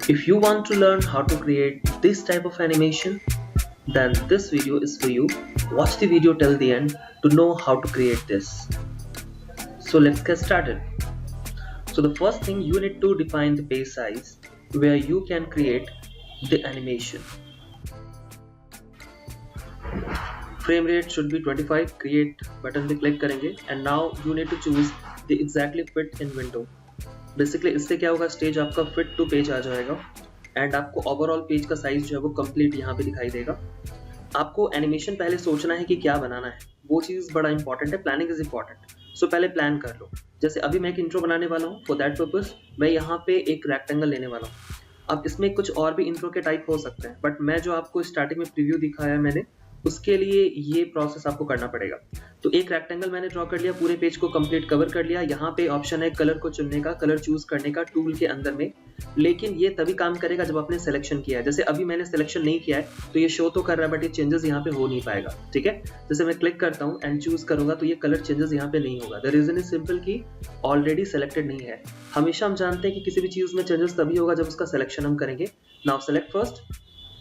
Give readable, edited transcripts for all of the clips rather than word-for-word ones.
If you want to learn how to create this type of animation, then this video is for you. Watch the video till the end to know how to create this. So let's get started. So the first thing, you need to define the page size where you can create the animation. Frame rate should be 25. Create button पे click करेंगे and now you need to choose the exactly fit in window. Basically इससे क्या होगा, stage आपका fit to page आ जाएगा and आपको overall page का size जो है वो कंप्लीट यहाँ पे दिखाई देगा। आपको एनिमेशन पहले सोचना है कि क्या बनाना है, वो चीज़ बड़ा इंपॉर्टेंट है। Planning is important. सो पहले प्लान कर लो। जैसे अभी मैं एक इंट्रो बनाने वाला हूँ, फॉर दैट पर्पस मैं यहाँ पे एक रेक्टेंगल लेने वाला हूँ। अब इसमें कुछ और भी इंट्रो के टाइप हो सकते हैं, बट मैं जो आपको स्टार्टिंग में प्रीव्यू दिखाया मैंने, उसके लिए ये प्रोसेस आपको करना पड़ेगा। तो एक रेक्टेंगल मैंने ड्रॉ कर लिया, पूरे पेज को कंप्लीट कवर कर लिया। यहाँ पे ऑप्शन है कलर को चुनने का, कलर चूज करने का टूल के अंदर में, लेकिन ये तभी काम करेगा जब आपने सिलेक्शन किया है। जैसे अभी मैंने सिलेक्शन नहीं किया है तो ये शो तो कर रहा है बट ये चेंजेस यहाँ पे हो नहीं पाएगा। ठीक है, जैसे मैं क्लिक करता हूँ एंड चूज करूंगा तो ये कलर चेंजेस यहाँ पे नहीं होगा। द रीजन इज सिंपल कि ऑलरेडी सेलेक्टेड नहीं है। हमेशा हम जानते हैं कि किसी भी चीज में चेंजेस तभी होगा जब उसका सिलेक्शन हम करेंगे। Now select first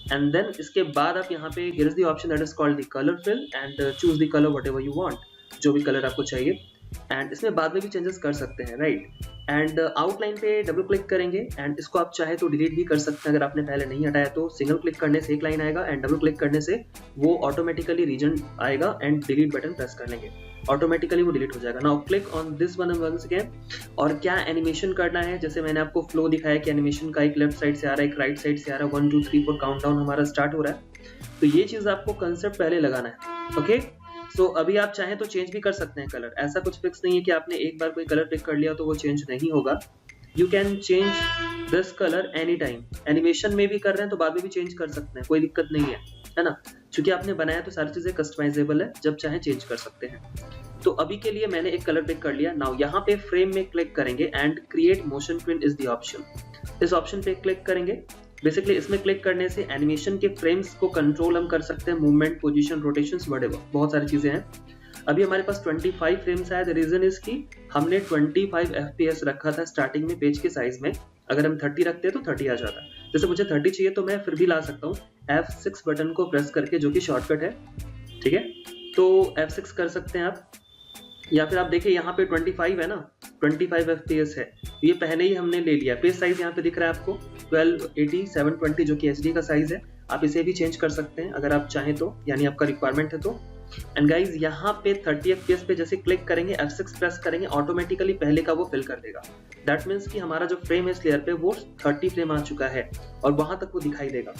and then इसके बाद आप यहाँ पे here is the option that is called the colour fill and choose the colour whatever you want, जो भी कलर आपको चाहिए। एंड इसमें बाद में भी चेंजेस कर सकते हैं, राइट। एंड आउटलाइन पे डबल क्लिक करेंगे एंड इसको आप चाहे तो डिलीट भी कर सकते हैं। अगर आपने पहले नहीं हटाया तो सिंगल क्लिक करने से एक लाइन आएगा एंड डबल क्लिक करने से वो ऑटोमेटिकली रीजन आएगा एंड डिलीट बटन प्रेस कर लेंगे, ऑटोमेटिकली वो डिलीट हो जाएगा। Now click on this one once again. और क्या एनिमेशन करना है, जैसे मैंने आपको फ्लो दिखाया कि एनिमेशन का एक लेफ्ट साइड से आ रहा है, एक राइट साइड से आ रहा है, 1 2 3 4 काउंटडाउन हमारा स्टार्ट हो रहा है। तो ये चीज आपको कंसेप्ट पहले लगाना है। ओके, सो अभी आप चाहें तो चेंज भी कर सकते हैं कलर। ऐसा कुछ फिक्स नहीं है कि आपने एक बार कोई कलर पिक कर लिया तो वो चेंज नहीं होगा। You can change this colour any time. Animation में भी कर रहे हैं तो बाद में भी चेंज कर सकते हैं, कोई दिक्कत नहीं है ना। क्योंकि आपने बनाया तो सारी चीजें कस्टमाइजेबल है, जब चाहे चेंज कर सकते हैं। तो अभी के लिए मैंने एक कलर पिक कर लिया। नाउ यहाँ पे फ्रेम में क्लिक करेंगे and create motion print is the option. इस ऑप्शन पे क्लिक करेंगे। बेसिकली इसमें क्लिक करने से एनिमेशन के फ्रेम्स को कंट्रोल हम कर सकते हैं, मूवमेंट, पोजीशन, रोटेशंस, व्हाटएवर, बहुत सारी चीजें हैं। अभी हमारे पास 25 फ्रेम्स आया। द रीजन इज कि हमने 25 FPS रखा था स्टार्टिंग में पेज के साइज में। अगर हम 30 रखते हैं तो 30 आ जाता। जैसे मुझे 30 चाहिए तो मैं फिर भी ला सकता हूँ F6 बटन को प्रेस करके, जो कि शॉर्टकट है। ठीक है, तो F6 कर सकते हैं आप, या फिर आप देखिए यहाँ पे 25 है ना, 25 FPS है। ये पहले ही हमने ले लिया। पेज साइज यहाँ पे दिख रहा है आपको 1280 720, जो कि HD का साइज है। आप इसे भी चेंज कर सकते हैं अगर आप चाहें तो, यानी आपका रिक्वायरमेंट है तो। एंड गाइज यहाँ पे 30 FPS पे जैसे क्लिक करेंगे, F6 प्रेस करेंगे, ऑटोमेटिकली पहले का वो फिल कर देगा। दैट मीन्स कि हमारा जो फ्रेम है इस लेयर पे वो 30 फ्रेम आ चुका है और वहां तक वो दिखाई देगा।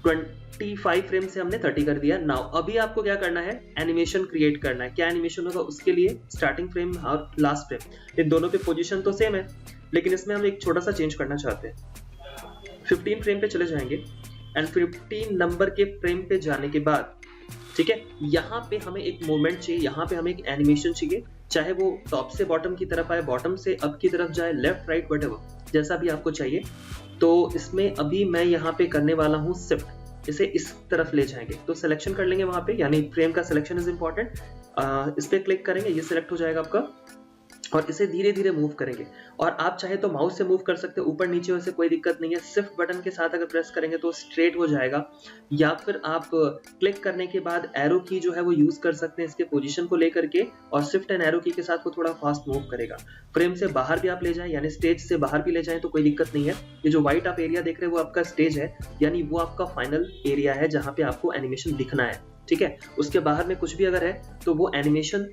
25 फ्रेम से हमने 30 कर दिया। नाउ अभी आपको क्या करना है, एनिमेशन क्रिएट करना है। क्या एनिमेशन होगा, उसके लिए स्टार्टिंग फ्रेम और लास्ट फ्रेम, ये दोनों पे पोजीशन तो सेम है, लेकिन इसमें हम एक छोटा सा चेंज करना चाहते हैं। 15 फ्रेम पे चले जाएंगे एंड 15 नंबर के फ्रेम पे जाने के बाद, ठीक है, यहाँ पे हमें एक मूवमेंट चाहिए, यहाँ पे हमें एक एनिमेशन चाहिए। चाहे वो टॉप से बॉटम की तरफ आए, बॉटम से अप की तरफ जाए, लेफ्ट राइट व्हाटएवर, जैसा भी आपको चाहिए। तो इसमें अभी मैं यहाँ पे करने वाला हूँ शिफ्ट, इसे इस तरफ ले जाएंगे। तो सिलेक्शन कर लेंगे वहां पे, यानी फ्रेम का सिलेक्शन इज इंपॉर्टेंट। इस पे क्लिक करेंगे, ये सिलेक्ट हो जाएगा आपका, और इसे धीरे धीरे मूव करेंगे। और आप चाहे तो माउस से मूव कर सकते हैं ऊपर नीचे, वैसे कोई दिक्कत नहीं है। शिफ्ट बटन के साथ अगर प्रेस करेंगे तो स्ट्रेट हो जाएगा, या फिर आप क्लिक करने के बाद एरो की जो है वो यूज कर सकते हैं इसके पोजीशन को लेकर के, और शिफ्ट एंड एरो की के साथ वो थोड़ा फास्ट मूव करेगा। फ्रेम से बाहर भी आप ले जाएं, यानी स्टेज से बाहर भी ले जाएं तो कोई दिक्कत नहीं है। ये जो व्हाइट आप एरिया देख रहे हैं वो आपका स्टेज है, यानी वो आपका फाइनल एरिया है जहां पे आपको एनिमेशन दिखना है। ठीक है, उसके बाहर में कुछ भी अगर है तो वो एनिमेशन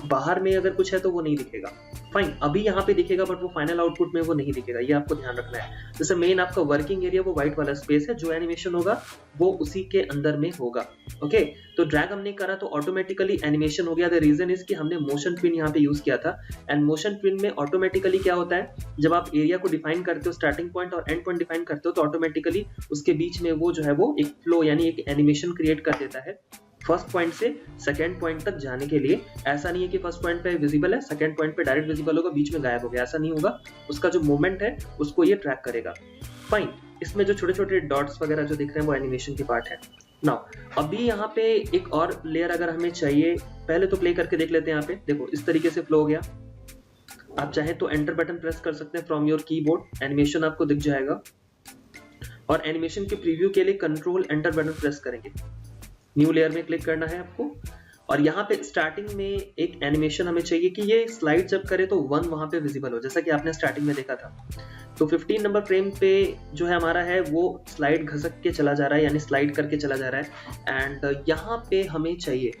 बाहर में अगर कुछ है तो वो नहीं दिखेगा। फाइन, अभी यहाँ पे दिखेगा बट वो फाइनल आउटपुट में वो नहीं दिखेगा, ये आपको ध्यान रखना है। जैसे मेन आपका वर्किंग एरिया वो व्हाइट वाला स्पेस है, जो एनिमेशन होगा वो उसी के अंदर में होगा। ओके, तो ड्रैग हमने करा तो ऑटोमेटिकली एनिमेशन हो गया। द रीजन इज कि हमने मोशन पिन यहाँ पे यूज किया था, एंड मोशन पिन में ऑटोमेटिकली क्या होता है, जब आप एरिया को डिफाइन करते हो, स्टार्टिंग पॉइंट और एंड पॉइंट डिफाइन करते हो, तो ऑटोमेटिकली उसके बीच में वो जो है वो एक फ्लो यानी एक एनिमेशन क्रिएट कर देता है फर्स्ट पॉइंट से सेकंड पॉइंट तक जाने के लिए। ऐसा नहीं है कि फर्स्ट पॉइंट पे विजिबल है, सेकंड पॉइंट पे डायरेक्ट विजिबल होगा, बीच में गायब हो गया, ऐसा नहीं होगा। उसका जो मूवमेंट है उसको ये ट्रैक करेगा। फाइन, इसमें जो छोटे छोटे डॉट्स वगैरह जो दिख रहे हैं वो एनिमेशन की पार्ट है। नाउ अभी यहाँ पे एक और लेयर अगर हमें चाहिए, पहले तो प्ले करके देख लेते हैं। यहाँ पे देखो इस तरीके से फ्लो हो गया। आप चाहे तो एंटर बटन प्रेस कर सकते हैं फ्रॉम योर कीबोर्ड, एनिमेशन आपको दिख जाएगा। और एनिमेशन के प्रीव्यू के लिए कंट्रोल एंटर बटन प्रेस करेंगे। न्यू लेयर में क्लिक करना है आपको और यहाँ पे स्टार्टिंग में एक एनिमेशन हमें चाहिए कि ये स्लाइड जब करे तो 1 वहां पे विजिबल हो, जैसा कि आपने स्टार्टिंग में देखा था। तो 15 नंबर फ्रेम पे जो है हमारा है वो स्लाइड घसक के चला जा रहा है, यानी स्लाइड करके चला जा रहा है। एंड यहाँ पे हमें चाहिए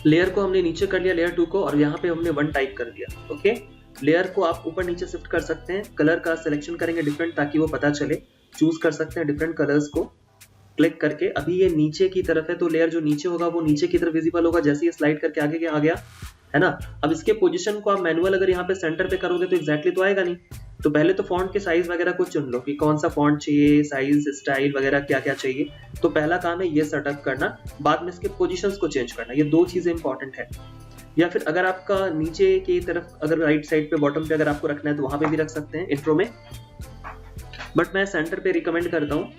लेयर को हमने नीचे कर लिया, लेयर 2 को, और यहाँ पे हमने 1 टाइप कर दिया। ओके, लेयर को आप ऊपर नीचे शिफ्ट कर सकते हैं, कलर का सिलेक्शन करेंगे डिफरेंट ताकि वो पता चले, चूज कर सकते हैं डिफरेंट कलर्स को क्लिक करके। अभी ये नीचे की तरफ है तो लेयर जो नीचे होगा वो नीचे की तरफ विजिबल होगा जैसे ये स्लाइड करके आगे आ गया, है ना। अब इसके पोजीशन को आप मैनुअल अगर यहाँ पे सेंटर पे करोगे तो एग्जैक्टली तो आएगा नहीं। तो पहले तो फॉन्ट के साइज वगैरह को चुन लो कि कौन सा फॉन्ट चाहिए, साइज, स्टाइल वगैरह क्या क्या चाहिए। तो पहला काम है ये सेटअप करना, बाद में इसके पोजीशंस को चेंज करना। ये 2 चीजें इंपॉर्टेंट है। या फिर अगर आपका नीचे की तरफ अगर राइट साइड पे बॉटम पे अगर आपको रखना है तो वहां पे भी रख सकते हैं इंट्रो में, बट मैं सेंटर पे रिकमेंड करता हूँ।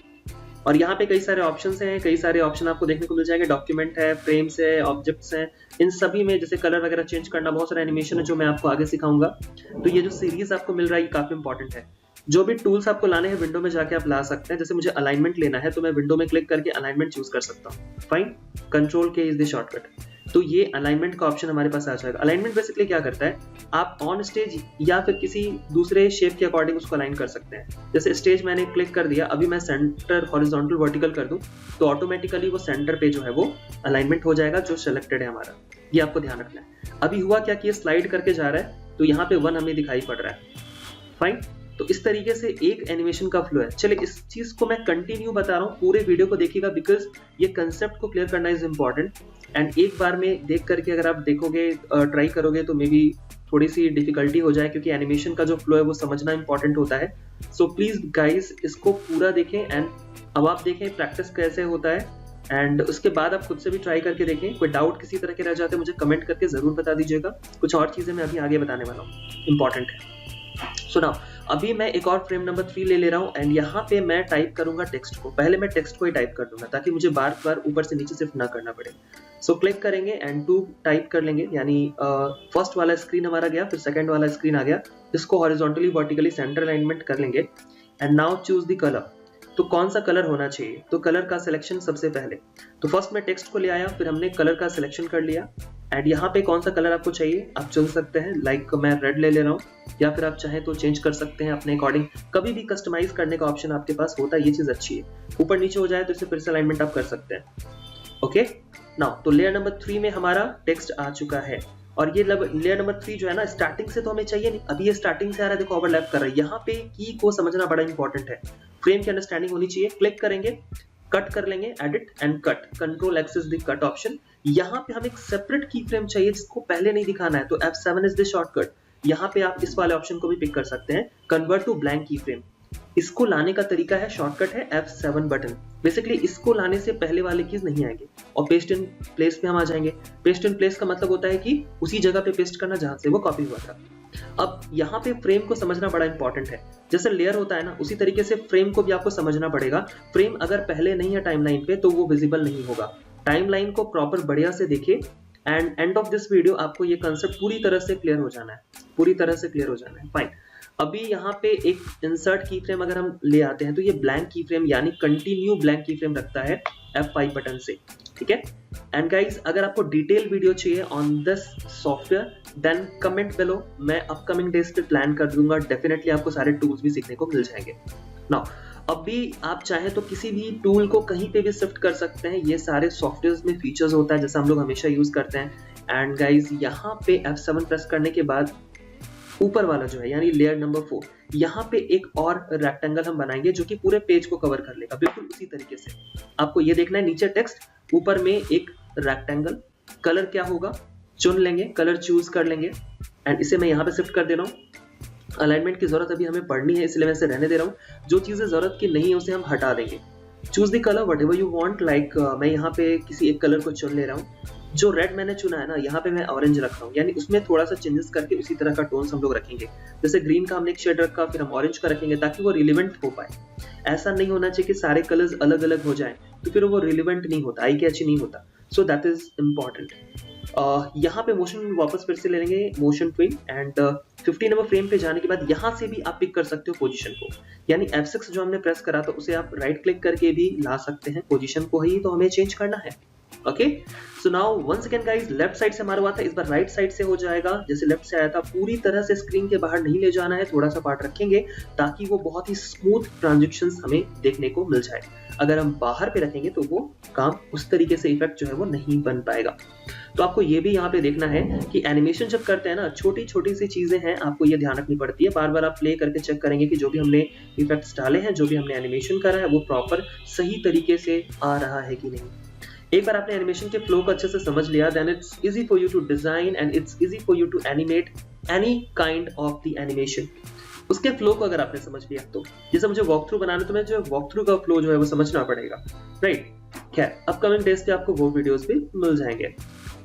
और यहाँ पे कई सारे ऑप्शंस हैं, कई सारे ऑप्शन आपको देखने को मिल जाएंगे। डॉक्यूमेंट है, फ्रेम्स है, ऑब्जेक्ट्स हैं, इन सभी में जैसे कलर वगैरह चेंज करना, बहुत सारा एनिमेशन है जो मैं आपको आगे सिखाऊंगा। तो ये जो सीरीज आपको मिल रहा है ये काफी इंपॉर्टेंट है। जो भी टूल्स आपको लाने हैं विंडो में जाके आप ला सकते हैं। जैसे मुझे अलाइनमेंट लेना है तो मैं विंडो में क्लिक करके अलाइनमेंट चूज कर सकता हूँ। फाइन, कंट्रोल के इज द शॉर्टकट। तो ये अलाइनमेंट का ऑप्शन हमारे पास आ जाएगा। अलाइनमेंट बेसिकली क्या करता है, आप ऑन स्टेज या फिर किसी दूसरे शेप के अकॉर्डिंग उसको अलाइन कर सकते हैं। जैसे स्टेज मैंने क्लिक कर दिया, अभी मैं सेंटर हॉरिजॉन्टल वर्टिकल कर दूं तो ऑटोमेटिकली वो सेंटर पे जो है वो अलाइनमेंट हो जाएगा जो सिलेक्टेड है हमारा। ये आपको ध्यान रखना है। अभी हुआ क्या कि ये स्लाइड करके जा रहा है तो यहाँ पे 1 हमें दिखाई पड़ रहा है। फाइन, तो इस तरीके से एक एनिमेशन का फ्लो है। चलिए इस चीज को मैं कंटिन्यू बता रहा हूँ, पूरे वीडियो को देखिएगा बिकॉज ये कंसेप्ट को क्लियर करना इज इम्पॉर्टेंट। एंड एक बार में देख करके अगर आप देखोगे, ट्राई करोगे तो मे बी थोड़ी सी डिफिकल्टी हो जाए क्योंकि एनिमेशन का जो फ्लो है वो समझना इंपॉर्टेंट होता है। सो प्लीज गाइज इसको पूरा देखें एंड अब आप देखें प्रैक्टिस कैसे होता है एंड उसके बाद आप खुद से भी ट्राई करके देखें। कोई डाउट किसी तरह के रह जाते मुझे कमेंट करके जरूर बता दीजिएगा। कुछ और चीजें मैं अभी आगे बताने वाला हूँ, इंपॉर्टेंट है। सुनाओ, अभी मैं एक और फ्रेम नंबर 3 ले रहा हूँ एंड यहाँ पे मैं टाइप करूंगा टेक्स्ट को। पहले मैं टेक्स्ट को ही टाइप कर दूंगा ताकि मुझे बार बार ऊपर से नीचे शिफ्ट ना करना पड़े। सो क्लिक करेंगे एंड 2 टाइप कर लेंगे, यानी फर्स्ट वाला स्क्रीन हमारा गया, फिर सेकंड वाला स्क्रीन आ गया। इसको हॉरिजॉन्टली वर्टिकली सेंटर अलाइनमेंट कर लेंगे and now choose the colour. तो कौन सा कलर होना चाहिए, तो कलर का सिलेक्शन सबसे पहले। तो फर्स्ट मैं टेक्स्ट को ले आया, फिर हमने कलर का सिलेक्शन कर लिया एंड यहाँ पे कौन सा कलर आपको चाहिए आप चुन सकते हैं। लाइक मैं रेड ले रहा हूँ, या फिर आप चाहें तो चेंज कर सकते हैं अपने अकॉर्डिंग। कभी भी कस्टमाइज करने का ऑप्शन आपके पास होता है, ये चीज अच्छी है। ऊपर नीचे हो जाए तो इसे फिर से अलाइनमेंट आप कर सकते हैं। ओके नाउ, तो लेयर नंबर 3 में हमारा टेक्स्ट आ चुका है और ये लेयर नंबर 3 जो है ना, स्टार्टिंग से तो हमें चाहिए नहीं, अभी ये स्टार्टिंग से आ रहा है, देखो ओवरलैप कर रहा है। यहाँ पे की को समझना बड़ा इंपॉर्टेंट है, फ्रेम की अंडरस्टैंडिंग होनी चाहिए। क्लिक करेंगे, कट कर लेंगे, edit and cut, control access the cut option. यहाँ पे हमें एक सेपरेट की फ्रेम चाहिए जिसको पहले नहीं दिखाना है, तो F7 इज द शॉर्टकट। यहाँ पे आप इस वाले ऑप्शन को भी पिक कर सकते हैं, कन्वर्ट टू ब्लैंक की फ्रेम। इसको लाने का तरीका है, शॉर्टकट है F7 बटन। बेसिकली इसको लाने से पहले वाले कीज नहीं आएंगे और पेस्ट इन प्लेस पे हम आ जाएंगे। पेस्ट इन प्लेस का मतलब होता है कि उसी जगह पे पेस्ट करना जहां से वो कॉपी हुआ था। अब यहाँ पे फ्रेम को समझना बड़ा इंपॉर्टेंट है। जैसे लेयर होता है ना, उसी तरीके से फ्रेम को भी आपको समझना पड़ेगा। फ्रेम अगर पहले नहीं है टाइमलाइन पे तो वो विजिबल नहीं होगा। टाइमलाइन को प्रॉपर बढ़िया से देखिए and end of this video आपको ये कंसेप्ट पूरी तरह से क्लियर हो जाना है, पूरी तरह से क्लियर हो जाना है। फाइन, अभी यहाँ पे एक इंसर्ट की फ्रेम अगर हम ले आते हैं तो ये ब्लैंक की फ्रेम यानी कंटिन्यू ब्लैंक की फ्रेम रखता है F5 बटन से, ठीक है। एंड गाइज अगर आपको डिटेल वीडियो चाहिए on this software then comment below, मैं अपकमिंग डेज पे प्लान कर दूंगा। डेफिनेटली आपको सारे टूल्स भी सीखने को मिल जाएंगे। नाउ अभी आप चाहे तो किसी भी टूल को कहीं पे भी शिफ्ट कर सकते हैं, ये सारे सॉफ्टवेयर्स में फीचर्स होता है जैसा हम लोग हमेशा यूज करते हैं। एंड गाइज यहाँ पे F7 प्रेस करने के बाद ऊपर वाला जो है यानी लेयर नंबर 4, यहाँ पे एक और रेक्टेंगल हम बनाएंगे जो कि पूरे पेज को कवर कर लेगा। बिल्कुल उसी तरीके से आपको ये देखना है, नीचे टेक्स्ट, ऊपर में एक रेक्टेंगल। कलर क्या होगा चुन लेंगे, कलर चूज कर लेंगे एंड इसे मैं यहाँ पे शिफ्ट कर दे रहा हूँ। अलाइनमेंट की जरूरत अभी हमें पढ़नी है इसलिए मैं इसे रहने दे रहा हूँ। जो चीजें जरूरत की नहीं है उसे हम हटा देंगे। Choose the colour whatever you want. Like मैं यहाँ पे किसी एक कलर को चुन ले रहा हूँ। जो रेड मैंने चुना है ना, यहाँ पे मैं ऑरेंज रख रहा हूँ, यानी उसमें थोड़ा सा चेंजेस करके उसी तरह का टोन्स हम लोग रखेंगे। जैसे ग्रीन का हमने एक शेड रखा, फिर हम ऑरेंज का रखेंगे ताकि वो रिलेवेंट हो पाए। ऐसा नहीं होना चाहिए कि सारे कलर्स अलग अलग हो जाएं, तो फिर वो रिलेवेंट नहीं होता, आई कैची नहीं होता। So that is important. यहाँ पे मोशन वापस फिर से ले लेंगे motion twin and 50 number frame पे जाने के बाद यहाँ से भी आप पिक कर सकते हो पोजीशन को, यानी F6 जो हमने प्रेस करा था उसे आप राइट क्लिक करके भी ला सकते हैं, पोजीशन को ही तो हमें चेंज करना है। Okay, so now once again guys, left side से हमारा हुआ था, इस बार राइट साइड से हो जाएगा। जैसे लेफ्ट से आया था, पूरी तरह से स्क्रीन के बाहर नहीं ले जाना है, थोड़ा सा पार्ट रखेंगे ताकि वो बहुत ही स्मूथ ट्रांजिशंस हमें देखने को मिल जाए। अगर हम बाहर पे रखेंगे तो वो काम उस तरीके से इफेक्ट जो है वो नहीं बन पाएगा। तो आपको ये भी यहाँ पे देखना है कि एनिमेशन जब करते हैं ना, छोटी छोटी सी चीजें हैं, आपको ये ध्यान रखनी पड़ती है। बार बार आप प्ले करके चेक करेंगे कि जो भी हमने इफेक्ट्स डाले हैं, जो भी हमने एनिमेशन करा है, वो प्रॉपर सही तरीके से आ रहा है कि नहीं। एक बार आपने एनिमेशन के फ्लो को अच्छे से समझ लिया, then it's easy for you to design and it's easy for you to animate any kind of the animation. उसके फ्लो को अगर आपने समझ लिया तो, जैसे मुझे वॉक थ्रू बनाना, तो मैं जो वॉक थ्रू का फ्लो जो है वो समझना पड़ेगा, राइट। खैर, अपकमिंग डेज पे आपको वो वीडियोस भी मिल जाएंगे।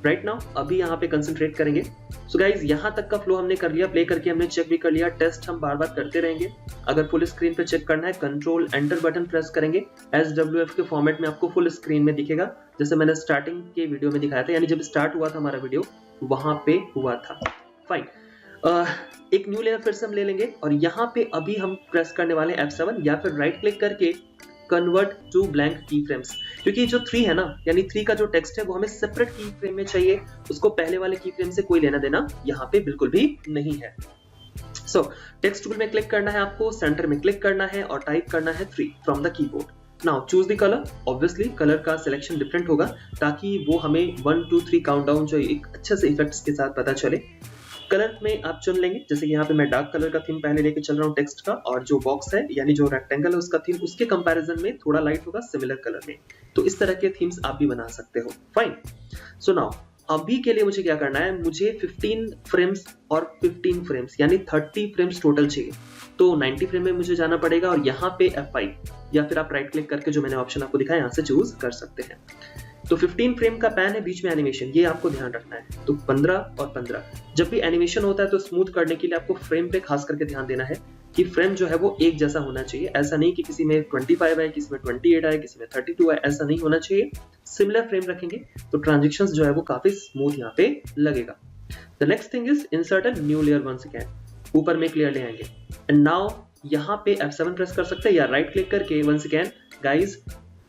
राइट नाउ अभी यहाँ पे कंसंट्रेट करेंगे। सो गाइज, यहाँ तक का फ्लो हमने कर लिया, प्ले करके हमने चेक भी कर लिया, टेस्ट हम बार बार करते रहेंगे। अगर फुल स्क्रीन पे चेक करना है, कंट्रोल एंटर बटन प्रेस करेंगे, SWF के फॉर्मेट में आपको फुल स्क्रीन में दिखेगा, जैसे मैंने स्टार्टिंग के वीडियो में दिखाया था, यानी जब स्टार्ट हुआ था हमारा वीडियो वहां पे हुआ था। फाइन, एक न्यू लेयर फिर से हम ले लेंगे और यहाँ पे अभी हम प्रेस करने वाले F7 या फिर राइट क्लिक करके कन्वर्ट टू ब्लैंक की फ्रेम्स, क्योंकि जो 3 है ना, यानी 3 का जो टेक्स्ट है वो हमें सेपरेट की फ्रेम में चाहिए, उसको पहले वाले की फ्रेम से कोई लेना देना यहाँ पे बिल्कुल भी नहीं है। सो टेक्स्ट टूल में क्लिक करना है आपको, सेंटर में क्लिक करना है और टाइप करना है 3 from the keyboard. Now choose the colour, obviously colour का सिलेक्शन डिफरेंट होगा ताकि वो हमें 1 2 3 काउंटडाउन जो एक अच्छे से इफेक्ट्स के साथ पता चले। कलर में आप चुन लेंगे, जैसे यहाँ पे मैं डार्क कलर का थीम पहले लेके चल रहा हूँ टेक्स्ट का, और जो बॉक्स है यानी जो रेक्टेंगल है उसका थीम उसके कंपैरिजन में थोड़ा लाइट होगा सिमिलर कलर में। तो इस तरह के थीम्स आप भी बना सकते हो। फाइन, सो नाउ अभी के लिए मुझे क्या करना है, मुझे 15 फ्रेम्स और 15 फ्रेम्स यानी 30 फ्रेम्स टोटल चाहिए। तो 90 फ्रेम में मुझे जाना पड़ेगा और यहाँ पे F5 या फिर आप राइट क्लिक करके जो मैंने ऑप्शन आपको दिखाया यहाँ से चूज कर सकते हैं। तो 15 फ्रेम का पैन है, बीच में एनिमेशन, ये आपको ध्यान रखना है। तो 15 और 15, जब भी एनिमेशन होता है तो स्मूथ करने के लिए आपको फ्रेम पे खास करके ध्यान देना है कि फ्रेम जो है वो एक जैसा होना चाहिए। ऐसा नहीं कि किसी में 25 है, किसी में 28 है, किसी में 32 है, ऐसा नहीं होना चाहिए। सिमिलर फ्रेम रखेंगे तो ट्रांजिशंस जो है वो काफी स्मूथ यहाँ पे लगेगा। The next thing is insert a new layer once again, ऊपर में क्लियर ले आएंगे एंड नाउ यहाँ पे F7 प्रेस कर सकते हैं या राइट क्लिक करके वंस अगेन गाइस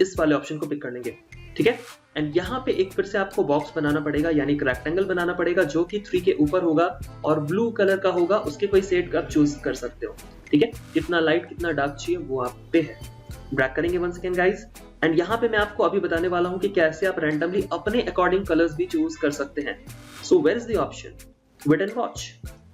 इस वाले ऑप्शन को पिक कर लेंगे, ठीक है। एंड यहाँ पे एक फिर से आपको बॉक्स बनाना पड़ेगा, यानी एक रेक्टेंगल बनाना पड़ेगा जो कि 3 के ऊपर होगा और ब्लू कलर का होगा, उसके कोई सेट आप चूज कर सकते हो, ठीक है। कितना लाइट कितना डार्क चाहिए वो आप पे है। ड्रैग करेंगे वंस अगेन गाइस एंड यहाँ पे मैं आपको अभी बताने वाला हूँ कि कैसे आप रैंडमली अपने अकॉर्डिंग कलर्स भी चूज कर सकते हैं। So where is the option, wait and watch.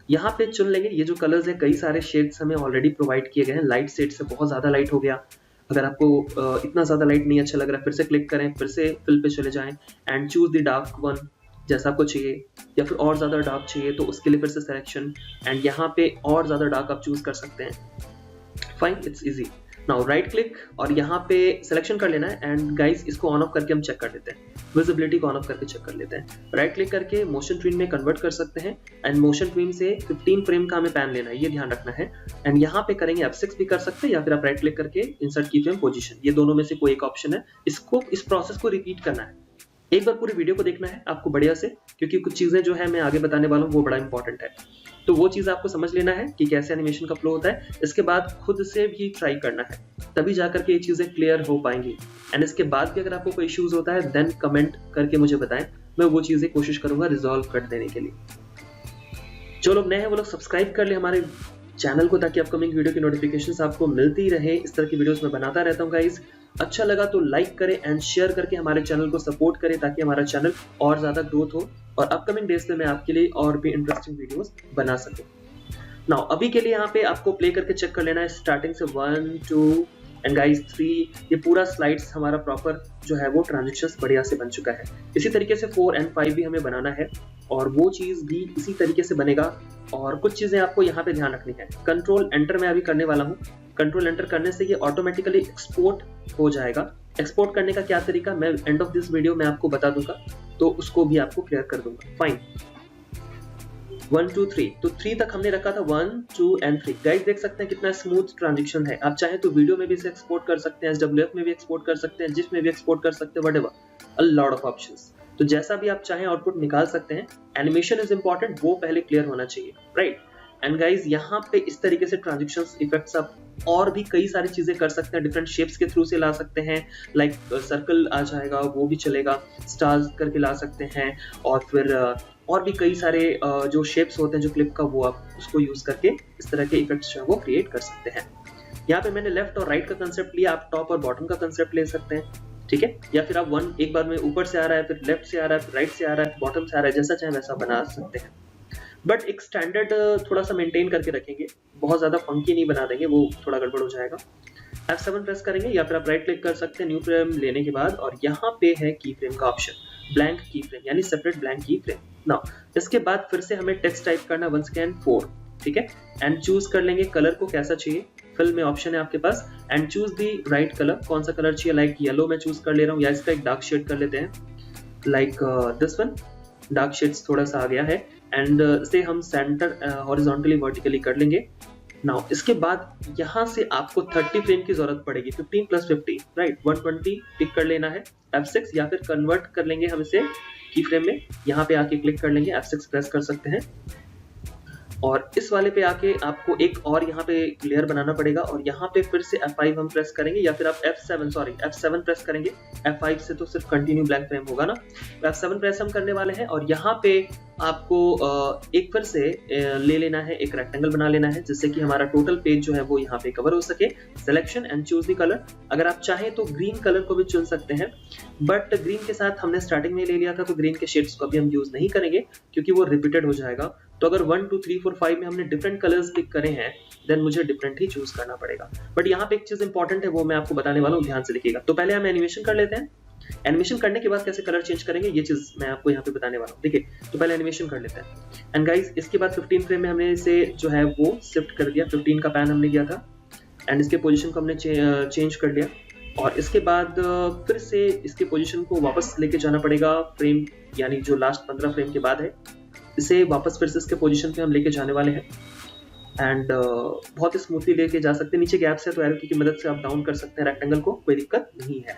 यहाँ पे चुन लेंगे, ये जो कलर्स है कई सारे शेड्स हमें ऑलरेडी प्रोवाइड किए गए हैं। लाइट शेड से बहुत ज्यादा लाइट हो गया, अगर आपको इतना ज्यादा लाइट नहीं अच्छा लग रहा है फिर से क्लिक करें, फिर से फिल पे चले जाएं and choose the dark one जैसा आपको चाहिए, या फिर और ज्यादा डार्क चाहिए तो उसके लिए फिर से सिलेक्शन एंड यहाँ पे और ज्यादा डार्क आप चूज कर सकते हैं। Fine, it's easy. Now right click और यहाँ पे सिलेक्शन कर लेना है एंड गाइस इसको ऑन ऑफ करके हम चेक कर लेते हैं, विजिबिलिटी को ऑन ऑफ करके चेक कर लेते हैं। राइट क्लिक करके मोशन ट्विन में कन्वर्ट कर सकते हैं एंड मोशन ट्विन से 15 फ्रेम का हमें पैन लेना है, ये ध्यान रखना है। एंड यहाँ पे करेंगे F6 भी कर सकते हैं या फिर आप राइट क्लिक करके इंसर्ट की फ्रेम पोजीशन, ये दोनों में से कोई एक ऑप्शन है। इसको इस प्रोसेस को रिपीट करना है, एक बार पूरी वीडियो को देखना है आपको बढ़िया से, क्योंकि कुछ चीजें जो है मैं आगे बताने वाला हूँ वो बड़ा इंपॉर्टेंट है। तो वो चीज आपको समझ लेना है कि कैसे एनिमेशन का फ्लो होता है, इसके बाद खुद से भी ट्राई करना है, तभी जाकर के ये चीजें क्लियर हो पाएंगी। एंड इसके बाद भी अगर आपको कोई इश्यूज होता है देन कमेंट करके मुझे बताएं, मैं वो चीजें कोशिश करूंगा रिजॉल्व कर देने के लिए। जो लोग नए हैं वो लोग सब्सक्राइब कर ले हमारे चैनल को, ताकि अपकमिंग वीडियो की नोटिफिकेशंस आपको मिलती रहे। इस तरह की वीडियोस मैं बनाता रहता हूँ गाइस। अच्छा लगा तो लाइक करें एंड शेयर करके हमारे चैनल को सपोर्ट करें ताकि हमारा चैनल और ज्यादा ग्रोथ हो और अपकमिंग डेज में मैं आपके लिए और भी इंटरेस्टिंग वीडियोस बना सकूं। नाउ अभी के लिए यहाँ पे आपको प्ले करके चेक कर लेना है स्टार्टिंग से 1 2 एंड गाइस 3, ये पूरा स्लाइड्स हमारा प्रॉपर जो है वो ट्रांजिशंस बढ़िया से बन चुका है। इसी तरीके से 4 और 5 भी हमें बनाना है और वो चीज भी इसी तरीके से बनेगा। और कुछ चीजें आपको यहाँ पे ध्यान रखनी है, कंट्रोल एंटर मैं अभी करने वाला हूँ। कंट्रोल एंटर करने से ये ऑटोमेटिकली एक्सपोर्ट हो जाएगा। एक्सपोर्ट करने का क्या तरीका मैं एंड ऑफ दिस वीडियो में आपको बता दूंगा, तो उसको भी आपको क्लियर कर दूंगा। फाइन, 1 2 3, तो 3 तक हमने रखा था, 1 2 एंड 3। गाइस देख सकते हैं कितना स्मूथ ट्रांजिशन है। आप चाहे तो वीडियो में भी इसे एक्सपोर्ट कर सकते हैं, SWF में भी एक्सपोर्ट कर सकते हैं, जिस में भी एक्सपोर्ट कर सकते हैं, whatever, a lot of options. तो जैसा भी आप चाहें आउटपुट निकाल सकते हैं। एनिमेशन इज इंपॉर्टेंट, वो पहले क्लियर होना चाहिए, राइट। एंड गाइज यहाँ पे इस तरीके से ट्रांजिशंस इफेक्ट्स आप और भी कई सारी चीजें कर सकते हैं, डिफरेंट शेप्स के थ्रू से ला सकते हैं, लाइक सर्कल आ जाएगा वो भी चलेगा, स्टार्स करके ला सकते हैं, और फिर और भी कई सारे जो शेप्स होते हैं जो क्लिप का, वो आप उसको यूज करके इस तरह के इफेक्ट्स जो है वो क्रिएट कर सकते हैं। यहाँ पे मैंने लेफ्ट और राइट का कंसेप्ट लिया, आप टॉप और बॉटम का कंसेप्ट ले सकते हैं, ठीक है। या फिर आप वन एक बार में ऊपर से आ रहा है, फिर लेफ्ट से आ रहा है, फिर राइट से आ रहा है, बॉटम से आ रहा है, जैसा चाहे वैसा बना सकते हैं। बट एक स्टैंडर्ड थोड़ा सा मेंटेन करके रखेंगे, बहुत ज्यादा फंकी नहीं बना देंगे, वो थोड़ा गड़बड़ हो जाएगा। F7 प्रेस करेंगे या फिर आप राइट क्लिक कर सकते हैं न्यू फ्रेम लेने के बाद, और यहाँ पे है की फ्रेम का ऑप्शन, ब्लैंक की फ्रेम यानी सेपरेट ब्लैंक की फ्रेम। नाउ इसके बाद फिर से हमें टेक्स्ट टाइप करना वंस अगेन 4, ठीक है। एंड चूज कर लेंगे कलर को कैसा चाहिए, फिल में ऑप्शन है आपके पास, and choose the right colour, कौन सा कलर चाहिए, लाइक येलो में चूज कर ले रहा हूँ, या इसका एक डार्क शेड कर लेते हैं, like this one, dark shades थोड़ा सा आ गया है, एंड इसे हम सेंटर हॉरिजॉन्टली वर्टिकली कर लेंगे। नाउ इसके बाद यहाँ से आपको 30 फ्रेम की जरूरत पड़ेगी, 15 + 50, राइट, 120 टिक कर लेना है, F6, या फिर कन्वर्ट कर लेंगे हम इसे की फ्रेम में, यहाँ पे आके क्लिक कर लेंगे, F6 प्रेस कर सकते हैं, और इस वाले पे आके आपको एक और यहाँ पे लेयर बनाना पड़ेगा, और यहाँ पे फिर से F5 हम प्रेस करेंगे, या फिर आप F7 प्रेस करेंगे, F5 से तो सिर्फ कंटिन्यू ब्लैंक फ्रेम होगा ना, तो F7 प्रेस हम करने वाले हैं, और यहाँ पे आपको एक फिर से ले लेना है, एक रेक्टेंगल बना लेना है, जिससे कि हमारा टोटल पेज जो है वो यहाँ पे कवर हो सके। Selection and choose the colour, अगर आप चाहें तो ग्रीन कलर को भी चुन सकते हैं, बट ग्रीन के साथ हमने स्टार्टिंग में ले लिया था, तो ग्रीन के शेड्स को अभी हम यूज नहीं करेंगे क्योंकि वो रिपीटेड हो जाएगा। तो अगर 1 2 3 4 5 में हमने डिफरेंट कलर्स पिक करे हैं, देन मुझे डिफरेंट ही चूज करना पड़ेगा। बट यहाँ पे एक चीज इंपॉर्टेंट है, वो मैं आपको बताने वाला हूँ, ध्यान से देखिएगा। तो पहले हम एनिमेशन कर लेते हैं, एनिमेशन करने के बाद कैसे कलर चेंज करेंगे ये चीज मैं आपको यहाँ पे बताने वाला हूँ। देखिए, तो पहले एनिमेशन कर लेते हैं। एंड गाइस, इसके बाद 15 फ्रेम में हमने इसे जो है वो शिफ्ट कर दिया, 15 का पैन हमने किया था, एंड इसके पोजीशन को हमने चेंज कर लिया, और इसके बाद फिर से इसके पोजीशन को वापस लेके जाना पड़ेगा फ्रेम, यानी जो लास्ट 15 फ्रेम के बाद है, इसे वापस फिर से इसके पोजीशन पे हम लेके जाने वाले हैं। एंड बहुत ही स्मूथली लेके जा सकते हैं, नीचे गैप्स है तो एरो की मदद से आप डाउन कर सकते हैं रेक्टेंगल को, कोई दिक्कत नहीं है।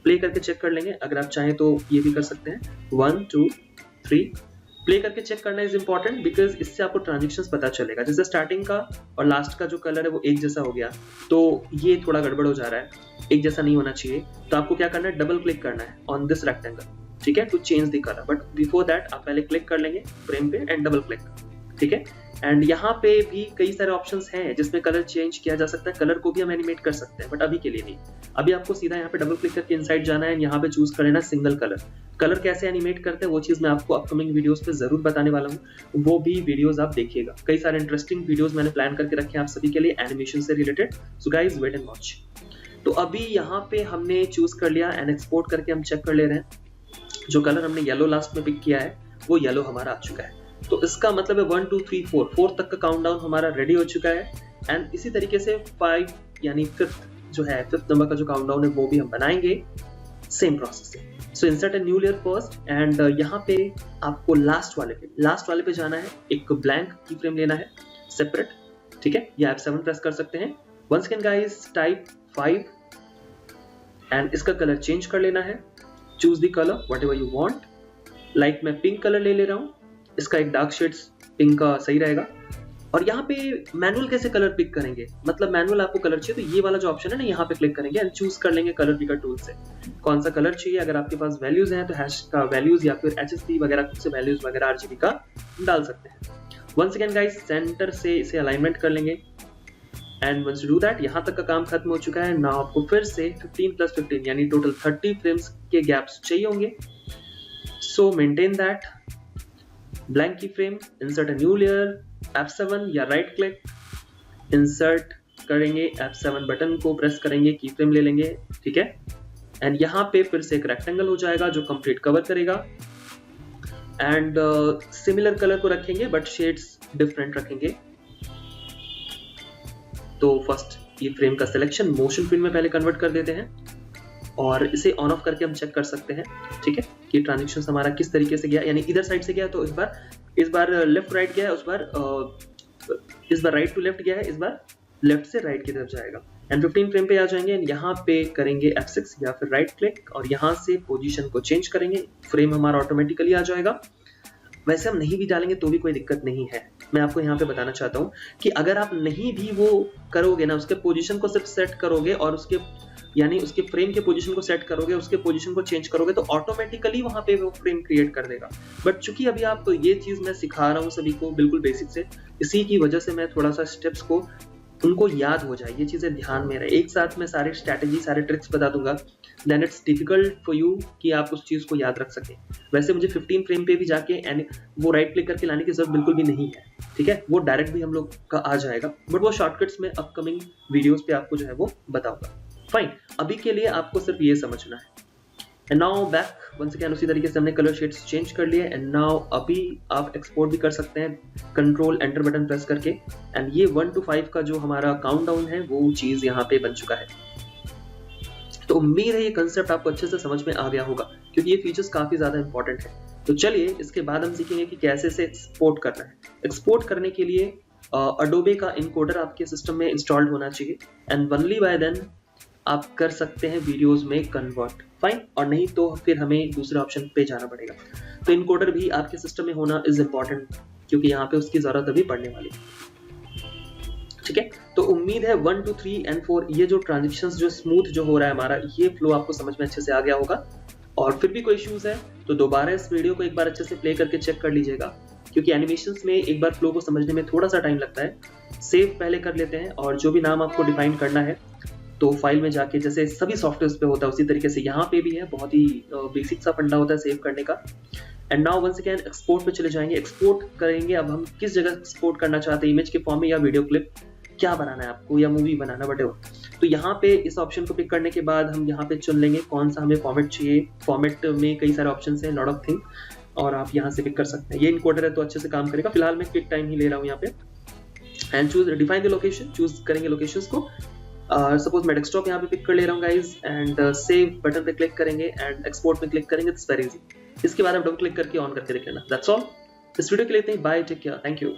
प्ले करके चेक कर लेंगे, अगर आप चाहें तो ये भी कर सकते हैं, 1 2 3 प्ले करके चेक करना इज इंपॉर्टेंट, बिकॉज इससे आपको ट्रांजिशंस पता चलेगा। जैसे स्टार्टिंग का और लास्ट का जो कलर है वो एक जैसा हो गया, तो ये थोड़ा गड़बड़ हो जा रहा है, एक जैसा नहीं होना चाहिए। तो आपको क्या करना है, डबल क्लिक करना है ऑन दिस रेक्टेंगल, ठीक है, to change the colour. But before that आप पहले क्लिक कर लेंगे फ्रेम पे एंड डबल क्लिक, ठीक है। एंड यहाँ पे भी कई सारे ऑप्शंस हैं जिसमें कलर चेंज किया जा सकता है, कलर को भी हम एनिमेट कर सकते हैं, बट अभी के लिए नहीं। अभी आपको सीधा यहाँ पे डबल क्लिक करके इनसाइड जाना है, यहाँ पे चूज कर लेना सिंगल कलर। कलर कैसे एनिमेट करते हैं वो चीज मैं आपको अपकमिंग वीडियोस पे जरूर बताने वाला हूँ, वो भी वीडियोस आप देखिएगा। कई सारे इंटरेस्टिंग वीडियोस मैंने प्लान करके रखे हैं आप सभी के लिए एनिमेशन से related, so guys wait and watch. तो अभी यहाँ पे हमने चूज कर लिया एंड एक्सपोर्ट करके हम चेक कर ले रहे हैं, जो कलर हमने येलो लास्ट में पिक किया है वो येलो हमारा आ चुका है। तो इसका मतलब है 1 2 3 4 तक का काउंटडाउन हमारा रेडी हो चुका है। एंड इसी तरीके से 5 यानी 5th नंबर का जो काउंटडाउन है वो भी हम बनाएंगे सेम प्रोसेस से। So insert a new layer first, and यहाँ पे आपको लास्ट वाले पे जाना है, एक ब्लैंक की फ्रेम लेना है सेपरेट, ठीक है, या F7 प्रेस कर सकते हैं। Once again guys type 5 and इसका कलर चेंज कर लेना है, choose the colour whatever you want, like मैं पिंक कलर ले रहा हूँ, इसका एक डार्क शेड्स पिंक का सही रहेगा। और यहाँ पे मैनुअल कैसे कलर पिक करेंगे, मतलब मैनुअल आपको कलर चाहिए तो ये वाला जो ऑप्शन है ना, यहाँ पे क्लिक करेंगे एंड चूज कर लेंगे कलर पिकर टूल से कौन सा कलर चाहिए। अगर आपके पास वैल्यूज हैं तो हैश का वैल्यूज या फिर HSP वगैरह खुद से वैल्यूज वगैरह RGB का डाल सकते हैं। वंस अगेन गाइस सेंटर से इसे अलाइनमेंट कर लेंगे, and once you do that यहाँ तक का काम खत्म हो चुका है। नाउ आपको फिर से 15 + 15 यानी टोटल 30 फ्रेम्स के गैप्स चाहिए होंगे। सो मेंटेन दैट, ब्लैंक की frame, insert a new layer, F7 या राइट क्लिक, इंसर्ट करेंगे, F7 बटन को प्रेस करेंगे, की फ्रेम ले लेंगे, ठीक है। एंड यहाँ पे फिर से एक रेक्टेंगल हो जाएगा जो कंप्लीट कवर करेगा, एंड सिमिलर कलर को रखेंगे बट शेड्स डिफरेंट रखेंगे। तो फर्स्ट ये फ्रेम का सिलेक्शन मोशन फ्रेम में पहले कन्वर्ट कर देते हैं, और इसे ऑन ऑफ करके हम चेक कर सकते हैं, ठीक है, कि ट्रांजिशन हमारा किस तरीके से गया, यानी इधर साइड से गया तो इस बार लेफ्ट राइट गया है, इस बार राइट टू लेफ्ट गया है, इस बार लेफ्ट से राइट की तरफ जाएगा। एंड 15 फ्रेम पे आ जाएंगे एंड यहाँ पे करेंगे F6 या फिर राइट क्लिक और यहाँ से पोजीशन को चेंज करेंगे, फ्रेम हमारा ऑटोमेटिकली आ जाएगा। वैसे हम नहीं भी डालेंगे तो भी कोई दिक्कत नहीं है। मैं आपको यहाँ पे बताना चाहता हूँ कि अगर आप नहीं भी वो करोगे ना, उसके पोजीशन को सिर्फ सेट करोगे और उसके यानी उसके फ्रेम के पोजीशन को सेट करोगे, उसके पोजीशन को चेंज करोगे तो ऑटोमेटिकली वहां पे वो फ्रेम क्रिएट कर देगा। बट चूंकि अभी आप ये चीज मैं सिखा रहा हूँ सभी को बिल्कुल बेसिक से, इसी की वजह से मैं थोड़ा सा स्टेप्स को उनको याद हो जाए, ये चीजें ध्यान में रहे। एक साथ में सारे स्ट्रैटेजी सारे ट्रिक्स बता दूंगा, then it's difficult for you कि आप उस चीज को याद रख सकें। वैसे मुझे 15 फ्रेम पे भी जाके एंड वो राइट क्लिक करके लाने की जरूरत बिल्कुल भी नहीं है, ठीक है, वो डायरेक्ट भी हम लोग का आ जाएगा, बट वो शॉर्टकट्स में अपकमिंग वीडियोस पे आपको जो है वो बताऊंगा। फाइन, अभी के लिए आपको सिर्फ ये समझना है। And now back once again, उसी तरीके से हमने कलर शेड्स चेंज कर लिए एंड नाउ अभी आप एक्सपोर्ट भी कर सकते हैं कंट्रोल एंटर बटन प्रेस करके। एंड ये 1 to 5 का जो हमारा काउंटडाउन है वो चीज यहाँ पे बन चुका है। तो उम्मीद है ये कंसेप्ट आपको अच्छे से समझ में आ गया होगा, क्योंकि ये फीचर्स काफी ज्यादा इंपॉर्टेंट है। तो चलिए इसके बाद हम सीखेंगे कि कैसे से एक्सपोर्ट करना है। एक्सपोर्ट करने के लिए अडोबे का इनकोडर आपके सिस्टम में इंस्टॉल्ड होना चाहिए एंड ओनली बाय देन आप कर सकते हैं वीडियोस में कन्वर्ट। फाइन, और नहीं तो फिर हमें दूसरे ऑप्शन पे जाना पड़ेगा। तो इनकोडर भी आपके सिस्टम में होना इज इम्पोर्टेंट, क्योंकि यहाँ पे उसकी जरूरत अभी पड़ने वाली है, ठीक है। तो उम्मीद है 1 2 3 एंड 4 ये जो ट्रांजिशंस जो स्मूथ जो हो रहा है हमारा, ये फ्लो आपको समझ में अच्छे से आ गया होगा। और फिर भी कोई इश्यूज है तो दोबारा इस वीडियो को एक बार अच्छे से प्ले करके चेक कर लीजिएगा, क्योंकि एनिमेशंस में एक बार फ्लो को समझने में थोड़ा सा टाइम लगता है। सेव पहले कर लेते हैं और जो भी नाम आपको डिफाइन करना है तो फाइल में जाके, जैसे सभी सॉफ्टवेयर पे होता है उसी तरीके से यहाँ पे भी है, बहुत ही बेसिक सा फंडा होता है सेव करने का। And now once again export पे चले जाएंगे, एक्सपोर्ट करेंगे। अब हम किस जगह एक्सपोर्ट करना चाहते हैं, इमेज के फॉर्म में या वीडियो क्लिप, क्या बनाना है आपको, या मूवी बनाना, व्हाटएवर। तो यहाँ पे इस ऑप्शन को पिक करने के बाद हम यहाँ पे चुन लेंगे कौन सा हमें फॉर्मेट चाहिए। फॉर्मेट में कई सारे ऑप्शन है, लॉट ऑफ थिंग, और आप यहाँ से पिक कर सकते हैं। ये इनकोडर है तो अच्छे से काम करेगा। फिलहाल मैं क्विक टाइम ही ले रहा हूँ यहाँ पे। And choose define the location, choose करेंगे लोकेशंस को। सपोज मैं डेस्कटॉप यहाँ पे पिक कर ले रहा हूँ गाइज, एंड सेव बटन पे क्लिक करेंगे एंड एक्सपोर्ट पे क्लिक करेंगे। It's very easy. इसके बाद आप डबल क्लिक करके ऑन करके देख लेना। That's all. इस वीडियो के लिए इतना ही। Bye, take care, thank you.